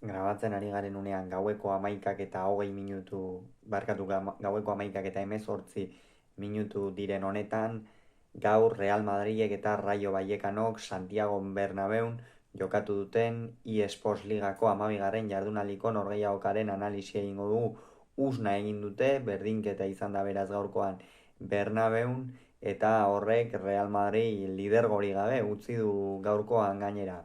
Grabatzen ari garen unean gaueko 11:20, barkatu gaueko 11:18 diren honetan, gaur Real Madridek eta Rayo Vallecanok Santiago Bernabeun jokatu duten eSports Ligako 12. jardunaldiko norgehiagokaren analisia egingo dugu. Usna egin dute, berdinketa izan da beraz gaurkoan Bernabeun, eta horrek Real Madrid lidergori gabe utzi du gaurkoan gainera.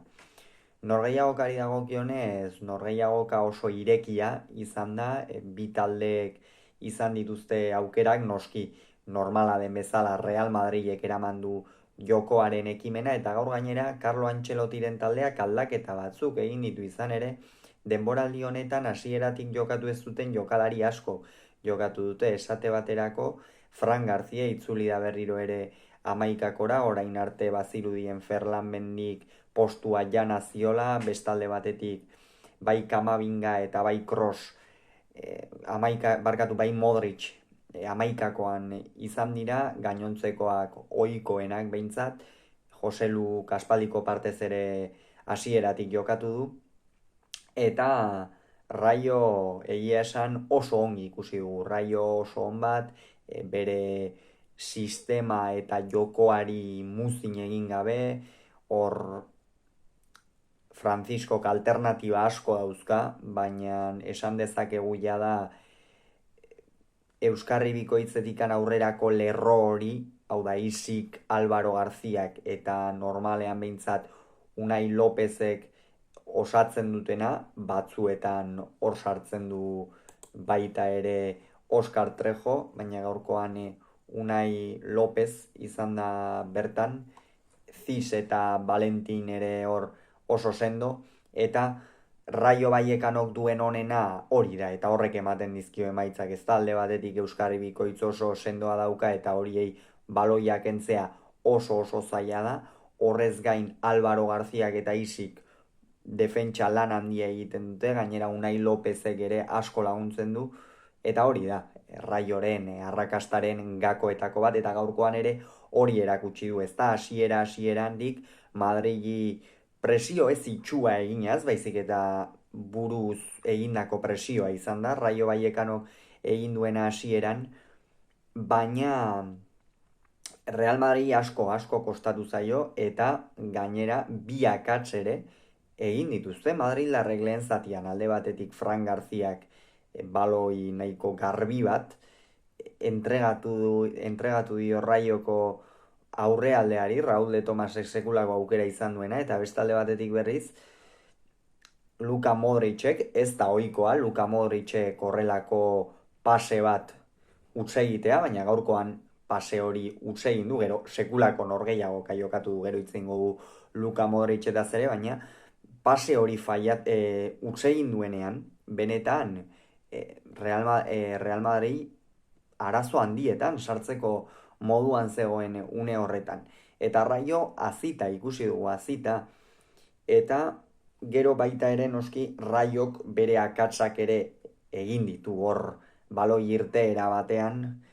Norgehiagokari dagokionez, norgehiagoka oso irekia izan da, bi taldeek izan dituzte aukerak, noski normala den bezala Real Madridek eraman du jokoaren ekimena, eta gaur gainera Carlo Ancelottiren taldeak aldaketa batzuk egin ditu izan ere, denboraldi honetan hasieratik jokatu ez duten jokalari asko jokatu dute, esate baterako Fran Garcia itzuli da berriro ere 11kora, orain arte bazirudien Ferland Mendik postua jana ziola, bestalde batetik bai Kamavinga eta bai Kroos, bai Modric, 11koan izan dira, gainontzekoak ohikoenak behintzat, Joselu Kaspaldiko partez ere hasieratik jokatu du, eta Rayo egia esan oso ongi ikusi dugu, Rayo oso on bat, bere sistema eta jokoari muzin egin gabe, hor Franciscok alternatiba asko dauzka, baina esan dezakegu da Euskarri bikoitzetikan aurrerako lerro hori, hau da Isik, Álvaro Garziak eta normalean behintzat Unai Lopezek osatzen dutena, batzuetan hor sartzen du baita ere Oscar Trejo, baina gaurkoan Unai Lopez izan da bertan, Zis eta Valentin ere hor oso sendo, eta Rayo Vallecanok duen onena hori da, eta horrek ematen dizkio emaitzak, ez da alde batetik Euskarri bikoitz oso sendoa dauka, eta horiei baloiak entzea oso zaila da, horrez gain Álvaro Garziak eta Isik defentsa lan handia egiten dute, gainera Unai Lopezek ere asko laguntzen du, eta hori da, Rayoren arrakastaren gakoetako bat, eta gaurkoan ere hori erakutsi du, ez da hasierandik Madridi presio ez itxua eginaz, baizik eta buruz egindako presioa izan da, Rayo Vallecano egin duena hasieran, baina Real Madrid asko kostatu zaio, eta gainera bi akats ere egin dituzte Madrildarrek lehen zatian, alde batetik Fran Garziak baloi nahiko garbi bat entregatu dio Rayoko aurrealdeari, Raúl de Tomasek sekulako aukera izan duena, eta bestalde batetik berriz Luka Modricek, ez da ohikoa Luka Modricek horrelako pase bat utsegitea, baina gaurkoan pase hori utsegin du, gero sekulako norgehiago jokatu du, gero itzengo du Luka Modric eta zere, baina pase hori utsegin duenean, benetan Real Madrid arazo handietan sartzeko moduan zegoen une horretan. Eta Rayo azita, ikusi dugu azita, eta gero baita ere noski Rayok bere akatsak ere egin ditu hor baloi irteera batean,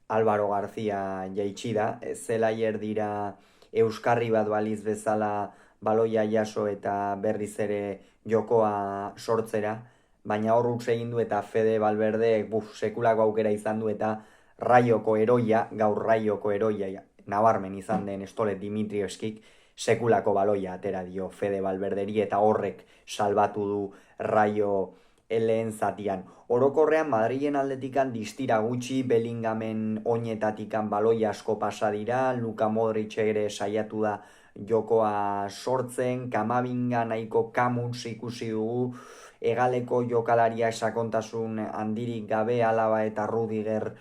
Álvaro García jaitsi da, zelaier dira Euskarri bat baliz bezala baloia jaso eta berriz ere jokoa sortzera, baina hor utz egin du eta Fede Valverde sekulako aukera izan du, eta Rayoko eroia, gaur Rayoko eroia nabarmen izan den Stole Dimitrievskik sekulako baloia atera dio Fede Valverderi, eta horrek salbatu du Rayo lehen zatian. Orokorrean Madrilen aldetikan distira gutxi, Bellingamen oinetatikan baloi asko pasa dira, Luka Modric ere saiatu da jokoa sortzen, Kamavinga nahiko kamuntz ikusi dugu, hegaleko jokalaria sakontasun handirik gabe, Alaba eta Rudiger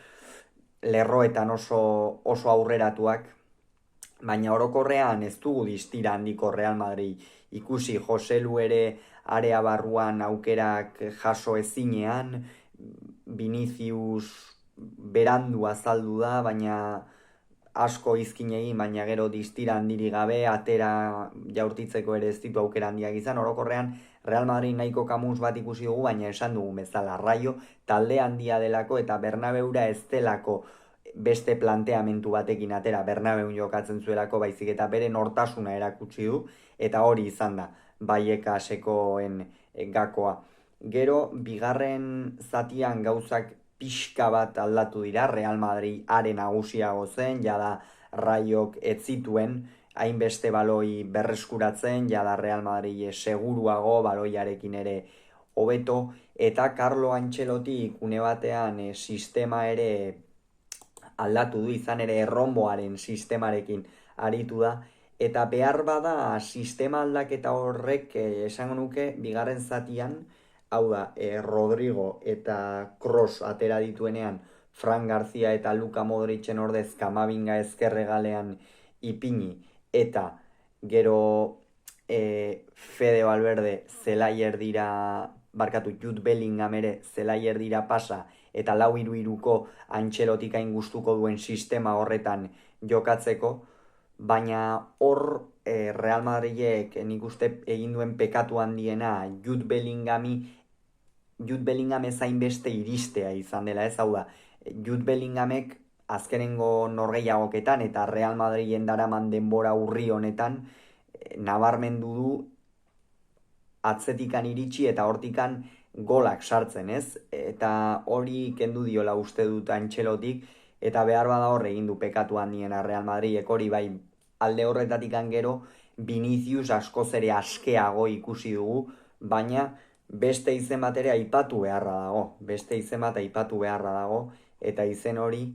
lerroetan oso aurreratuak, baina orokorrean ez dugu distira handiko Real Madrid ikusi. Joselu ere area barruan aukerak jaso ezinean, Vinicius berandu azaldu da, baina asko izkin egin, baina gero distira handiri gabe, atera jaurtitzeko ere ez ditu aukera handiak izan. Orokorrean Real Madrid nahiko kamuns bat ikusi dugu, baina esan dugu bezala Rayo talde handia delako eta Bernabeura ez delako beste planteamentu batekin atera, Bernabeun jokatzen zuelako, baizik eta bere nortasuna erakutsi du, eta hori izan da Vallecasekoen gakoa. Gero, bigarren zatian gauzak pixka bat aldatu dira, Real Madrid are nagusiago zen, jada Raiok ez zituen, hainbeste baloi berreskuratzen, jada Real Madrid seguruago, baloiarekin ere hobeto, eta Carlo Ancelotti une batean sistema ere aldatu du, izan ere erromboaren sistemarekin aritu da, eta behar bada sistema aldaketa horrek esango nuke bigarren zatian, hau da, Rodrigo eta Kroos atera dituenean Fran García eta Luka Modricen ordez Kamavinga ezkerregalean ipini, eta gero Fede Valverde zelaier dira, barkatu Jude Bellingham ere zelaier dira pasa, eta 4-3-3ko Ancelotik hain gustuko duen sistema horretan jokatzeko, baina hor Real Madridek nik uste egin duen pekatu handiena Jude Bellingham ez hainbeste iristea izan dela, ez hau da, Jude Bellinghamek azkenengo norgehiagoketan eta Real Madriden daraman denbora urri honetan nabarmendu du atzetikan iritsi eta hortikan golak sartzen, ez? Eta hori kendu diola uste dut Ancelotik, eta behar bada hor egin du pekatu handiena Real Madridek, hori bai alde horretatik gero Vinicius askoz ere askeago ikusi dugu, baina beste izen bat ere aipatu beharra dago, eta izen hori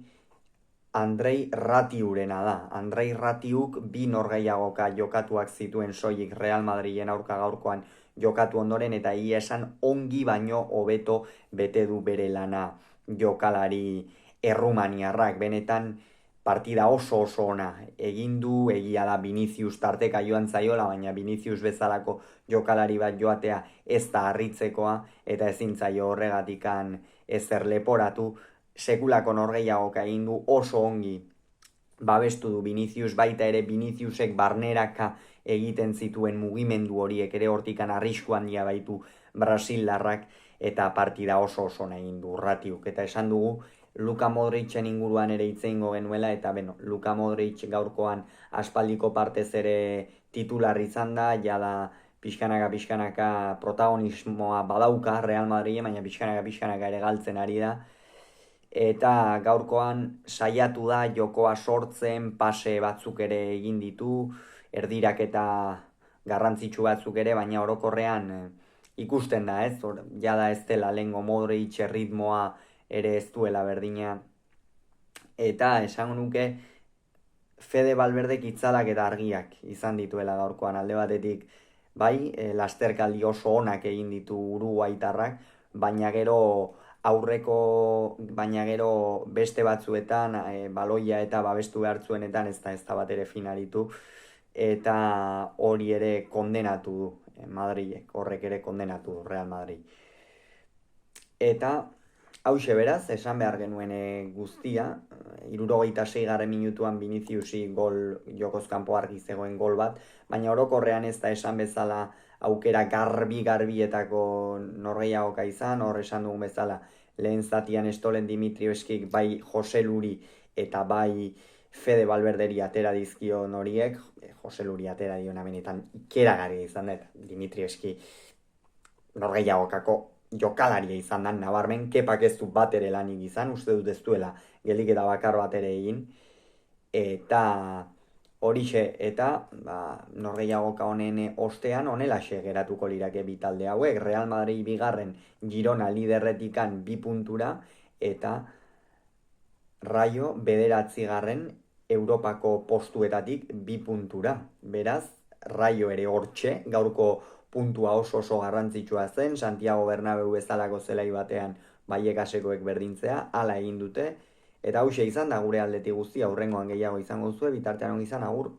Andrei Ratiurena da. Andrei Ratiuk 2 norgehiagoka jokatuak zituen soilik Real Madriden aurka gaurkoan jokatu ondoren, eta egia esan ongi baino hobeto bete du bere lana jokalari errumaniarrak. Benetan partida oso ona egin du, egia da Vinicius tarteka joan zaiola, baina Vinicius bezalako jokalari bat joatea ez da harritzekoa, eta ezin zaio horregatikan ezer leporatu. Sekulako norgehiagoka egin du, oso ongi babestu du Vinicius, baita ere Viniciusek barneraka egiten zituen mugimendu horiek ere hortikan arrisku handia baitu Brasildarrak, eta partida oso ona egin du Ratiuk. Eta esan dugu Luka Modricen inguruan ere hitz egingo genuela, eta Luka Modric gaurkoan aspaldiko partez ere titular izan da, jada pixkanaka protagonismoa badauka Real Madrid, baina pixkanaka ere galtzen ari da. Eta gaurkoan saiatu da jokoa sortzen, pase batzuk ere egin ditu, erdirak eta garrantzitsu batzuk ere, baina orokorrean ikusten da, ez? Jada ez dela lehengo Modric ritmoa ere ez duela berdina. Eta esango nuke Fede Valverdek itzalak eta argiak izan dituela gaurkoan, alde batetik bai, lasterkaldi oso onak egin ditu uruguaitarrak, baina gero beste batzuetan baloia eta babestu behartzuenetan ez da bat ere finalitu, eta hori ere kondenatu du Madrilek, horrek ere kondenatu du Real Madrid. Eta hauxe beraz, esan behar genuen guztia, 76. minutuan Viniciusi gol jokoz kanpo argi zegoen gol bat, baina orokorrean ez da esan bezala aukera garbietako norgehiagoka izan, hor esan dugun bezala lehen zatian Stolen Dimitrievskik bai Jose Luri eta bai Fede Valverderi atera dizkion horiek, Jose Luri atera diona benetan ikeragarria izan da, Dimitrievski norgehiagokako jokalaria izan da, nabarmen, Kepak ez du bat ere lanik izan, uste dut ez duela geliketa bakar bat ere egin, eta horixe, eta norgehiagoka honen ostean honelaxe geratuko lirake bi talde hauek, Real Madrid bigarren, Girona liderretikan 2 puntura, eta Rayo 9. Europako postuetatik 2 puntura. Beraz, Rayo ere hortxe, gaurko puntua oso garrantzitsua zen, Santiago Bernabeu bezalako zelai batean Baiekasekoek berdintzea, hala egin dute, eta hauxe izan da gure aldetik guztia, hurrengoan gehiago izango zuen, bitartean on izan, agur.